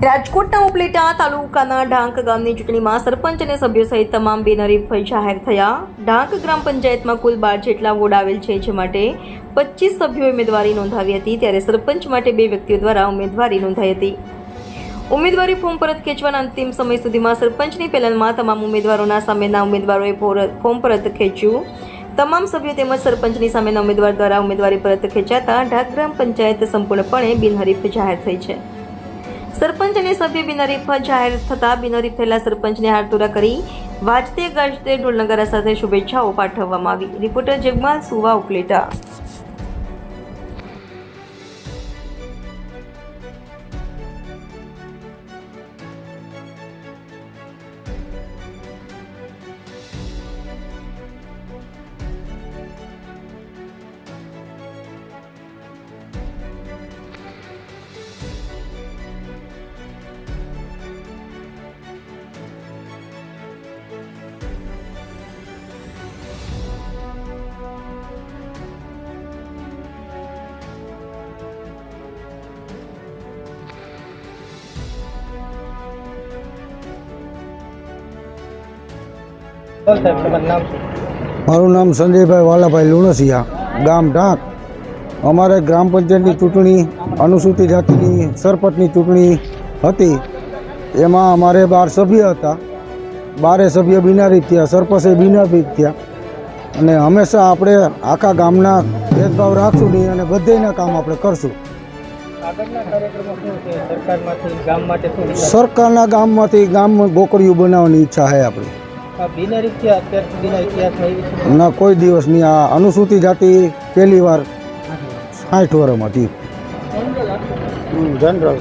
રાજકોટના ઉપલેટા તાલુકાના ઢાંક ગામની ચૂંટણીમાં સરપંચ અને સભ્યો સહિત તમામ બિનહરીફ જાહેર થયા। ઢાંક ગ્રામ પંચાયતમાં કુલ 12 જેટલા વોર્ડ આવેલ છે, જે માટે 25 સભ્યોએ ઉમેદવારી નોંધાવી હતી, ત્યારે સરપંચ માટે 2 વ્યક્તિઓ દ્વારા ઉમેદવારી નોંધાઈ હતી। ઉમેદવારી ફોર્મ પરત ખેંચવાના અંતિમ સમય સુધીમાં સરપંચની પેનલમાં તમામ ઉમેદવારોના સામેના ઉમેદવારોએ ફોર્મ પરત ખેંચ્યું। તમામ સભ્યો તેમજ સરપંચની સામેના ઉમેદવાર દ્વારા ઉમેદવારી પરત ખેંચાતા ઢાંક ગ્રામ પંચાયત સંપૂર્ણપણે બિનહરીફ જાહેર થઈ છે। સરપંચ અને સભ્ય બિનહરીફ જાહેર થતાં બિનહરીફ થયેલા સરપંચને હારતોરા કરી વાજતે ગાજતે ઢોલનગારા સાથે શુભેચ્છાઓ પાઠવવામાં આવી। રિપોર્ટર જગમાલ સુવા, ઉપલેટા। મારું નામ સંજયભાઈ વાલાભાઈ લુણસિયા, ગામ ઢાંક। અમારે ગ્રામ પંચાયતની ચૂંટણી અનુસૂચિત જાતિની સરપંચની ચૂંટણી હતી। એમાં અમારે 12 સભ્ય હતા। 12 સભ્ય બિનહરીફ થયા, સરપંચે બિનહરીફ થયા। અને હંમેશા આપણે આખા ગામના ભેદભાવ રાખશું નહીં અને બધાના કામ આપણે કરશું। સરકારના ગામમાંથી ગામમાં ગોકળિયું બનાવવાની ઈચ્છા છે આપણી। ના, કોઈ દિવસ નહીં। આ અનુસૂચિત જાતિ પહેલી વાર 60 વર્ષમાં હતી, જનરલ।